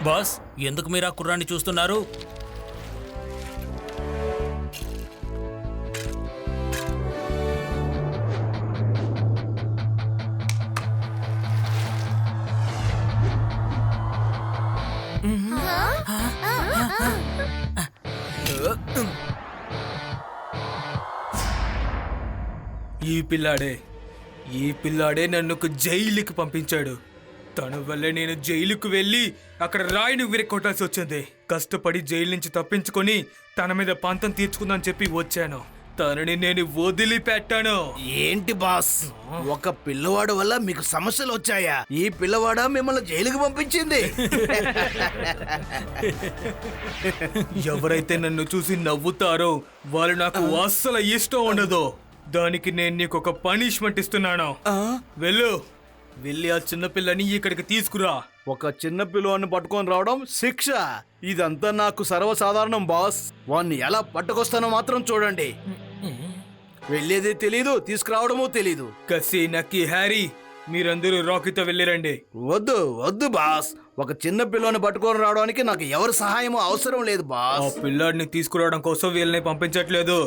Boss, ఎందుకు మీరు ఆ కుర్రాన్ని చూస్తున్నారు? ఈ పిల్లాడే నన్ను ఒక జైలుకి పంపించాడు. తన వల్లే నేను జైలుకు వెళ్ళి అక్కడ రాయిని విరక్కొట్టాల్సి వచ్చింది. కష్టపడి జైలు నుంచి తప్పించుకొని తన మీద పంతం తీర్చుకుందని చెప్పి వచ్చాను. తనని నేను వదిలిపెట్టాను. ఏంటి బాస్, ఒక పిల్లవాడు వల్ల మీకు సమస్యలు వచ్చాయా? ఈ పిల్లవాడా మిమ్మల్ని జైలుకి పంపించింది? ఎవరైతే నన్ను చూసి నవ్వుతారో వాళ్ళు నాకు అస్సలు ఇష్టం ఉండదు. దానికి నేను నీకు ఒక పనిష్మెంట్ ఇస్తున్నాను. వెళ్ళి ఆ చిన్నపిల్లని ఇక్కడికి తీసుకురా. ఒక చిన్న పిల్లవాడిని పట్టుకొని రావడం శిక్ష? ఇదంతా నాకు సర్వసాధారణం బాస్. వాణ్ణి ఎలా పట్టుకొస్తానో మాత్రం చూడండి. వెళ్ళేది తెలీదు, తీసుకురావడమూ తెలీదు. కసి నక్కి హ్యారీ, మీరందరూ రాకీతో వెళ్ళిరండి. వద్దు వద్దు బాస్, ఒక చిన్న పిల్లని పట్టుకొని రావడానికి నాకు ఎవరి సహాయమో అవసరం లేదు ఆ బాస్. పిల్లాడిని తీసుకురావడం కోసం వీళ్ళని పంపించట్లేదు,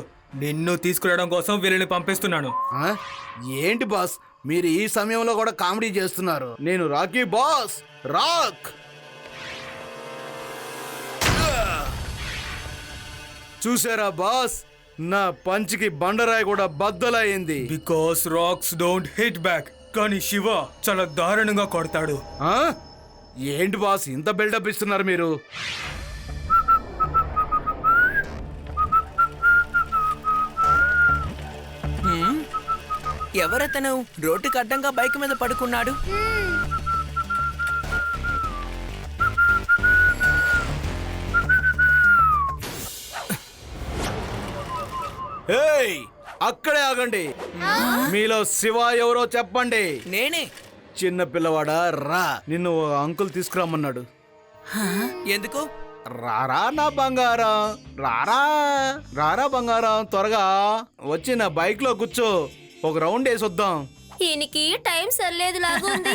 నిన్ను తీసుకురావడం కోసం వీళ్ళని పంపిస్తున్నాను. ఆ? ఏంటి బాస్, మీరు ఈ సమయంలో కూడా కామెడీ చేస్తున్నారు? నేను రాకీ బాస్, రాక్. చూసారా బాస్, నా పంచికి బండరాయి కూడా బద్దలైంది. Because rocks don't hit back, కానీ శివ చాలా దారుణంగా కొడతాడు. ఆ? ఏంటి బాస్ ఇంత బిల్డప్ ఇస్తున్నారు మీరు? ఎవరతను రోడ్డుకి అడ్డంగా బైక్ మీద పడుకున్నాడు? ఏయ్, అక్కడే ఆగండి. మీలో శివ ఎవరో చెప్పండి. నేనే. చిన్న పిల్లవాడా, రా, నిన్ను ఓ అంకుల్ తీసుకురమ్మన్నాడు. ఎందుకు? రారా నా బంగారం, రారా రారా బంగారం, త్వరగా వచ్చి నా బైక్ లో కూర్చో, ఒక రౌండ్ వేసొద్దాం. ఈయనకి టైం సరిలేదు లాగుంది.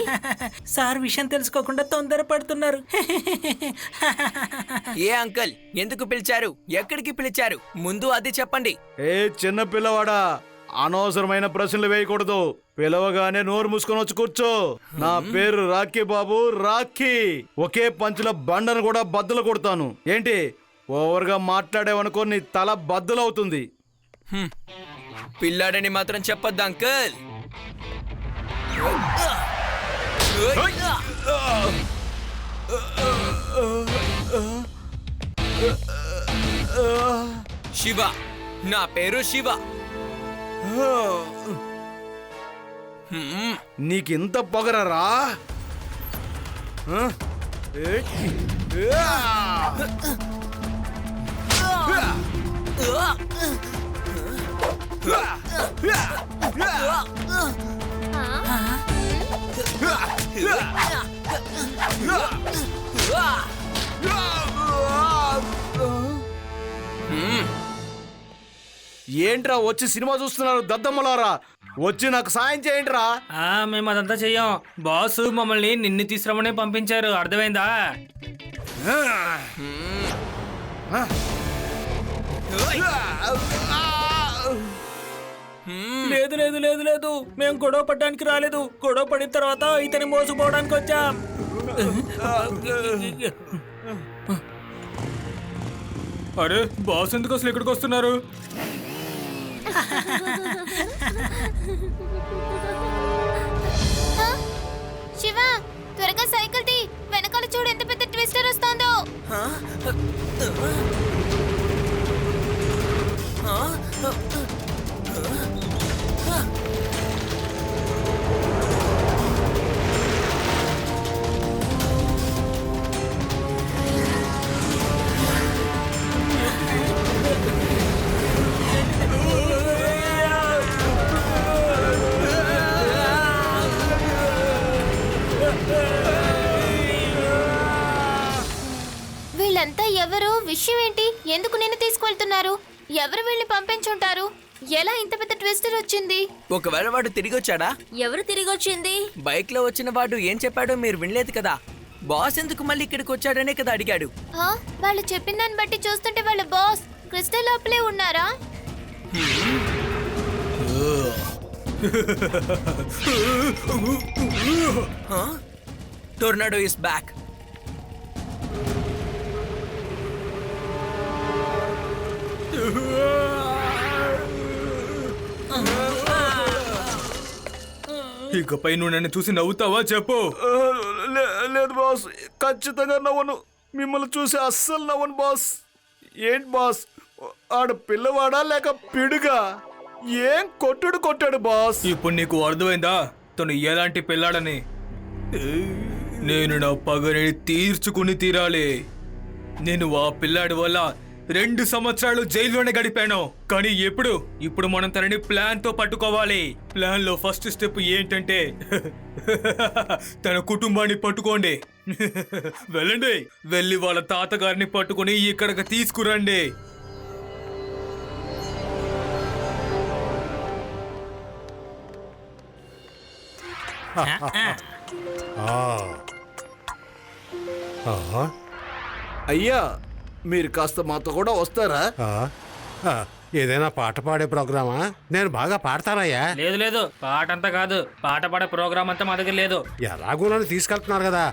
సార్ విషయం తెలుసుకోకుండా తొందరపడుతున్నారు. ఏ అంకుల్, ఎందుకు పిలిచారు? ఎక్కడికి పిలిచారు? ముందు అది చెప్పండి. ఏ చిన్న పిల్లవాడా, అనవసరమైన ప్రశ్నలు వేయకూడదు. పిలవగానే నోరు మూసుకొని వచ్చి కూర్చో. నా పేరు రాఖీ బాబు, రాఖీ. ఒకే పంచుల బండను కూడా బద్దలు కొడతాను. ఏంటి ఓవర్గా మాట్లాడేవనుకో, నీ తల బద్దలవుతుంది. పిల్లాడని మాత్రం చెప్పొద్దు అంకుల్. శివ, నా పేరు శివ. నీకింత పొగరరా? ఏంట్రా వచ్చి సినిమా చూస్తున్నారు దద్దమ్మలారా? వచ్చి నాకు సాయం చేయండిరా. మేము అదంతా చెయ్యం. బాస్ మమ్మల్ని నిన్ను తీసుకురమ్మని పంపించారు, అర్థమైందా? లేదు లేదు లేదు లేదు, మేము గొడవ పడడానికి రాలేదు. గొడవ పడిన తర్వాత ఇతని మోసపోవడానికి వచ్చాం. అరే బాస్ ఎందుకు అసలు ఇక్కడికి వస్తున్నారు? శివ, త్వరగా సైకిల్ తీ. వెనకాల చూడు ఎంత పెద్ద ట్విస్టర్ వస్తుందో. వీళ్ళంతా ఎవరు? విషయం ఏంటి? ఎందుకు నిన్ను తీసుకువెళ్తున్నారు? ఎవరు వీళ్ళని పంపించుంటారు? ఎలా ఇంత పెద్ద ట్విస్టర్ వచ్చింది? ఒకవేళ వాడు తిరిగి వచ్చాడా? ఎవరు తిరిగి వచ్చింది? బైక్ లో వచ్చిన వాడు ఏం చెప్పాడో మీరు వినలేదు కదా? బాస్ ఎందుకు మళ్ళీ ఇక్కడికి వచ్చాడనే కదా అడిగాడు. హా? వాళ్ళు చెప్పిన దాన్ని బట్టి చూస్తుంటే వాళ్ళ బాస్ క్రిస్టల్ లోపలే ఉన్నారా? టొర్నాడో ఇస్ బ్యాక్. ఇకపై నువ్వు నన్ను చూసి నవ్వుతావా చెప్పు. లేదు బాస్, ఖచ్చితంగా నవ్వను. మిమ్మల్ని చూసి అస్సలు నవ్వను బాస్. ఏంటి బాస్, ఆడ పిల్లవాడా లేక పిడుగా? ఏం కొట్టాడు బాస్. ఇప్పుడు నీకు అర్థమైందా తను ఎలాంటి పిల్లాడని? నేను నా పగని తీర్చుకుని తీరాలి. నేను ఆ పిల్లాడి వల్ల 2 సంవత్సరాలు జైల్లోనే గడిపాను. కానీ ఇప్పుడు మనం తనని ప్లాన్ తో పట్టుకోవాలి. ప్లాన్ లో ఫస్ట్ స్టెప్ ఏంటంటే తన కుటుంబాన్ని పట్టుకోండి. వెళ్ళండి, వెళ్ళి వాళ్ళ తాతగారిని పట్టుకుని ఇక్కడికి తీసుకురండి. అయ్యా, మీరు కాస్త మాతో కూడా వస్తారా? ఏదైనా పాట పాడే ప్రోగ్రామా? నేను బాగా పాడతానయ్యా. లేదు లేదు, పాట అంతా కాదు, పాట పాడే ప్రోగ్రామ్ అంతా మా దగ్గర లేదు. ఎలాగో నన్ను తీసుకెళ్తున్నారు కదా,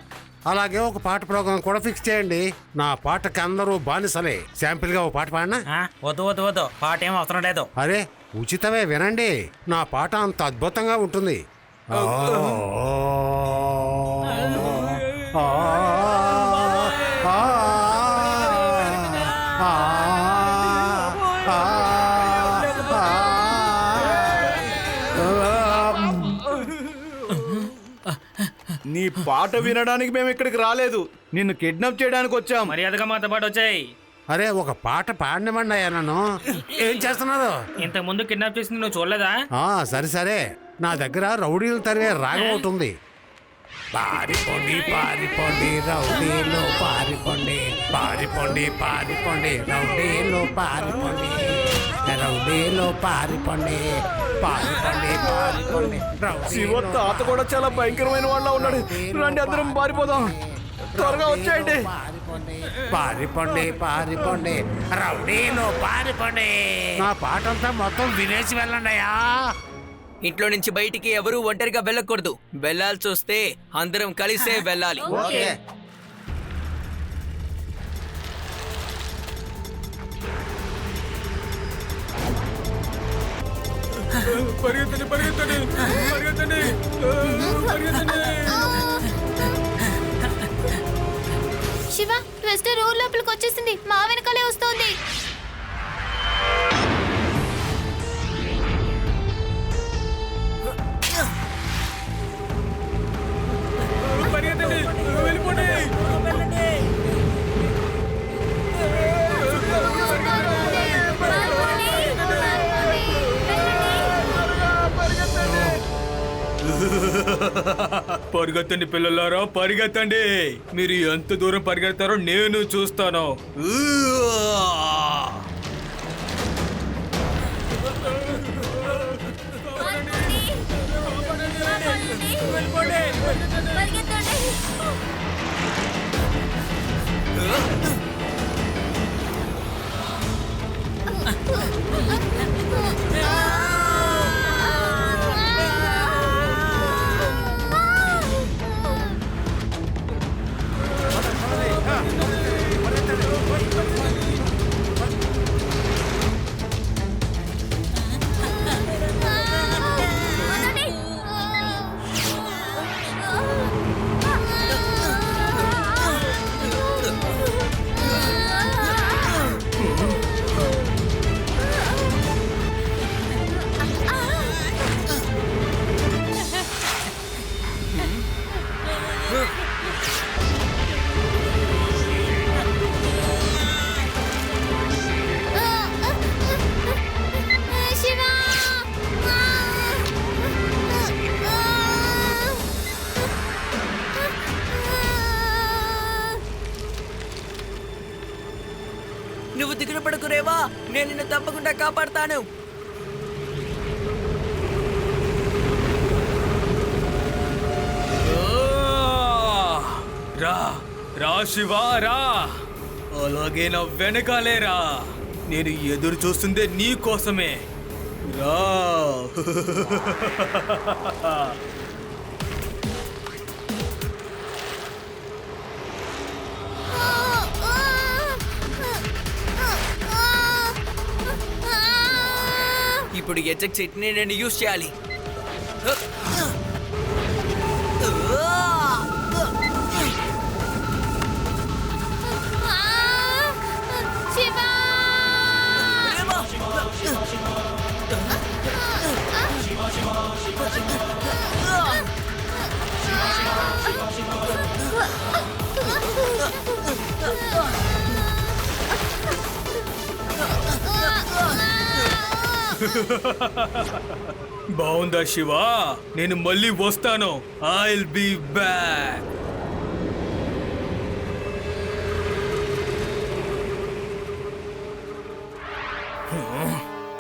అలాగే ఒక పాట ప్రోగ్రాం కూడా ఫిక్స్ చేయండి. నా పాటకి అందరూ బానిసలే. శాంపిల్ గా ఒక పాట పాడినా? వద్దు వద్దు వద్దు, పాట ఏం అవసరం లేదు. అరే ఉచితమే, వినండి. నా పాట అంత అద్భుతంగా ఉంటుంది. నీ పాట వినడానికి మేము ఇక్కడికి రాలేదు, నిన్ను కిడ్నాప్ చేయడానికి వచ్చాం. మర్యాదగా మాతో పాటు వచ్చాయి. అరే ఒక పాట పాడినవ్వండి అయ్యా. నన్ను ఏం చేస్తున్నారు? ఇంతకు ముందు కిడ్నాప్ చేసింది నువ్వు చూడలేదా? సరే సరే, నా దగ్గర రౌడీలు తరిగే రాగం ఒకటి ఉంది. పారిపోండి పారిపోండి రౌడీలో పారిపోండి, పారిపోండి పారిపోండి రౌడీలో పారిపోండి, రౌడీలో పారిపోండి, పారిపోండి పారిపోండి. శివ తాత కూడా చాలా భయంకరమైన వాళ్ళ ఉన్నాడు. రండి అందరం పారిపోదాం, త్వరగా వచ్చేయండి. పారిపోండి పారిపోండి రౌడీలో పారిపోండి. నా పాట అంతా మొత్తం వినేసి వెళ్ళండి అయ్యా. ఇంట్లో నుంచి బయటికి ఎవరూ ఒంటరిగా వెళ్ళకూడదు. వెళ్ళాల్సి వస్తే అందరం కలిసే వెళ్ళాలి. ఓకే. పరిగెత్తండి పరిగెత్తండి పరిగెత్తండి పరిగెత్తండి. శివ, ట్విస్టర్ ఊర్ లోపలికి వచ్చేసింది, మా వెనకాలే వస్తోంది. పరిగెత్తండి, వెళ్ళిపోండి. పరిగెత్తండి పిల్లలారా, పరిగెత్తండి. మీరు ఎంత దూరం పరిగెడతారో నేను చూస్తాను. నువ్వు దిగులు పడుకునేవా, నేను నిన్ను తప్పకుండా కాపాడతాను. రా రా శివా రా, అలాగే నా వెనకాలే రా. నేను ఎదురు చూస్తుందే నీ కోసమే. రా. ఇప్పుడు ఎజెక్ట్ సెట్ని నేను యూజ్ చేయాలి. శివా! బాగుందా శివా? నేను మళ్ళీ వస్తాను. I'll be back.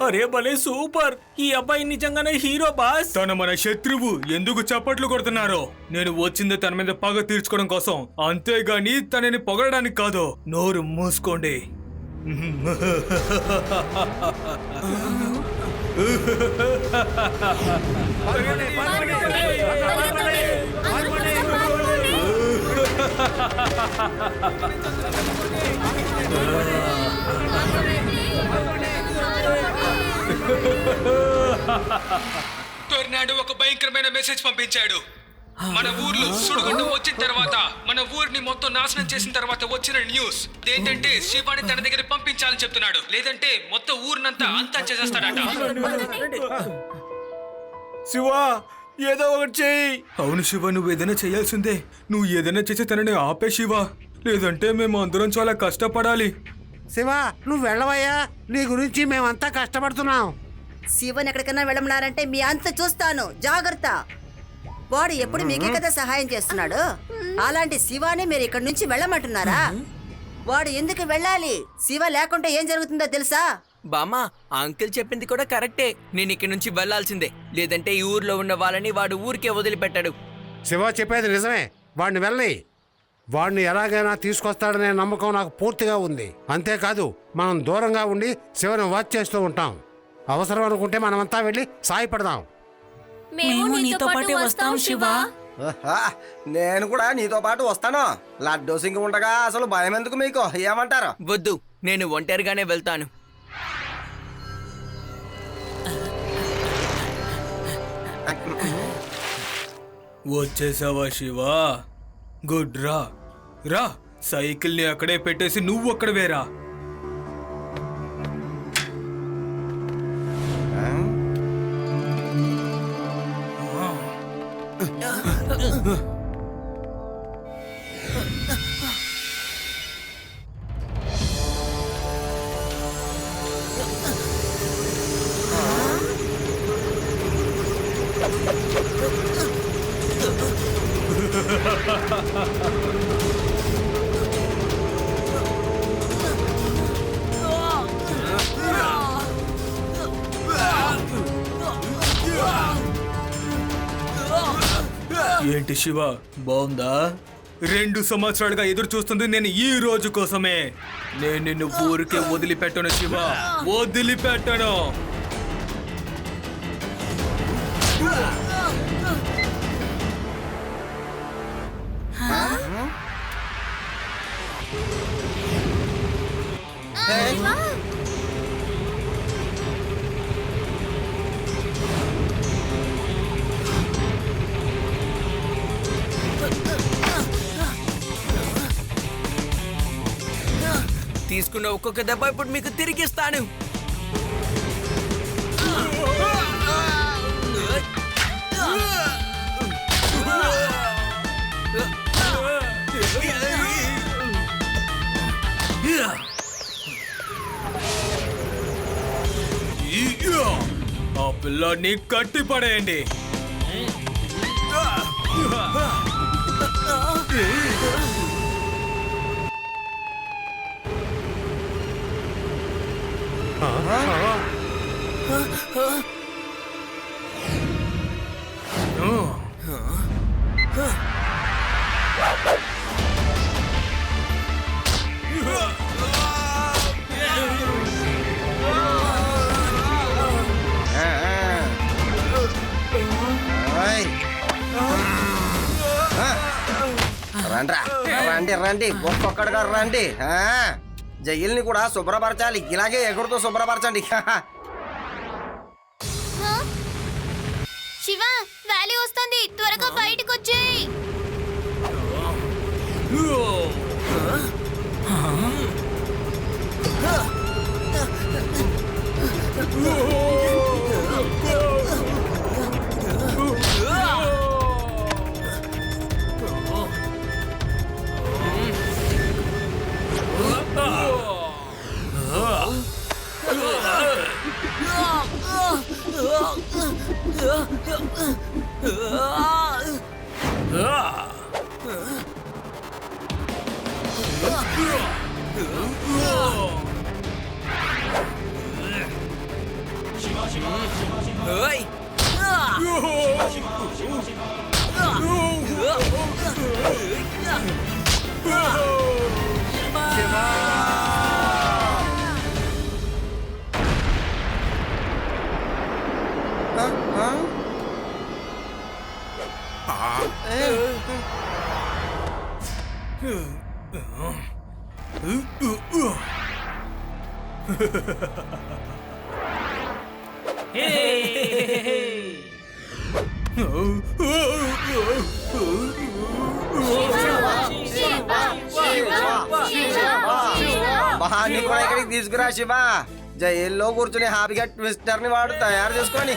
అరే భలే సూపర్, ఈ అబ్బాయి నిజంగానే హీరో బాస్. తన మన శత్రువు, ఎందుకు చప్పట్లు కొడుతున్నారో? నేను వచ్చింది తన మీద పగ తీర్చుకోవడం కోసం, అంతేగాని తనని పొగడడానికి కాదు. నోరు మూసుకోండి. టొర్నాడో ఒక భయంకరమైన మెసేజ్ పంపించాడు. మన ఊర్లో సుడిగుండం వచ్చిన తర్వాత, మన ఊరిని మొత్తం నాశనం చేసిన తర్వాత వచ్చిన న్యూస్ ఏంటంటే శివాని తన దగ్గర పంపించాలని చెప్తున్నాడు. లేదంటే మొత్తం ఊరినంతా అంతా చేసేస్తాడట. శివా, ఏదో ఒకటి చెయ్యి. అవును శివ, నువ్వు ఏదైనా చేయాల్సిందే. నువ్వు ఏదైనా చేసి తనని ఆపే శివ, లేదంటే మేము అందరం చాలా కష్టపడాలి. శివ, నువ్వు వెళ్ళవయ్యా. నీ గురించి మేమంతా కష్టపడుతున్నాం. శివన్ ఎక్కడికైనా వెళ్ళమన్నారంటే మీ అంత చూస్తాను, జాగ్రత్త. వాడు ఎప్పుడు మీకే కదా సహాయం చేస్తున్నాడు. అలాంటి శివాని మీరు ఇక్కడి నుంచి వెళ్ళమంటున్నారా? వాడు ఎందుకు వెళ్ళాలి? శివ లేకుంటే ఏం జరుగుతుందో తెలుసా? బామ్మా, అంకుల్ చెప్పింది కూడా కరెక్టే. నేను ఇక్కడి నుంచి వెళ్లాల్సిందే, లేదంటే ఈ ఊర్లో ఉన్న వాళ్ళని వాడు ఊరికే వదిలిపెట్టాడు. శివ చెప్పేది నిజమే. వాడిని వెళ్ళని, వాడిని ఎలాగైనా తీసుకొస్తాడనే నమ్మకం నాకు పూర్తిగా ఉంది. అంతేకాదు, మనం దూరంగా ఉండి శివని వాచ్ చేస్తూ ఉంటాం. అవసరం అనుకుంటే మనమంతా వెళ్ళి సాయపడదాం. మేము నీతో పాటు వస్తాం శివా. నేను కూడా నీతో పాటు వస్తాను. లడ్డూ సింగ్ ఉండగా అసలు భయం ఎందుకు మీకు? ఏమంటారు? వద్దు, నేను ఒంటరిగానే వెళ్తాను. వచ్చేసావా శివా? గుడ్. రా రా, సైకిల్ని అక్కడే పెట్టేసి నువ్వు అక్కడ వేరా. ఏంటి శివ, బాగుందా? 2 సంవత్సరాలుగా ఎదురు చూస్తుంది నేను ఈ రోజు కోసమే. నేను నిన్ను ఊరికే వదిలిపెట్టను శివ, వదిలిపెట్టను. తీసుకున్న ఒక్కొక్క దెబ్బ ఇప్పుడు మీకు తిరిగిస్తాను. ఆ పిల్లాడిని కట్టి పడేయండి. రండ్రా రండి రండి ఒక్కొక్కడిగా రండి జైల్ని కూడా శుభ్రపరచాలి, ఇలాగే ఎగురుతో శుభ్రపరచండి. శివ, వ్యాలీ వస్తుంది, త్వరగా బయటకు వచ్చేయ్. ఓయ్! మహాన్ని కూడా ఇక్కడికి తీసుకురా శివ. జైల్లో కూర్చుని హ్యాపీగా ట్విస్టర్ ని వాడు తయారు చేసుకొని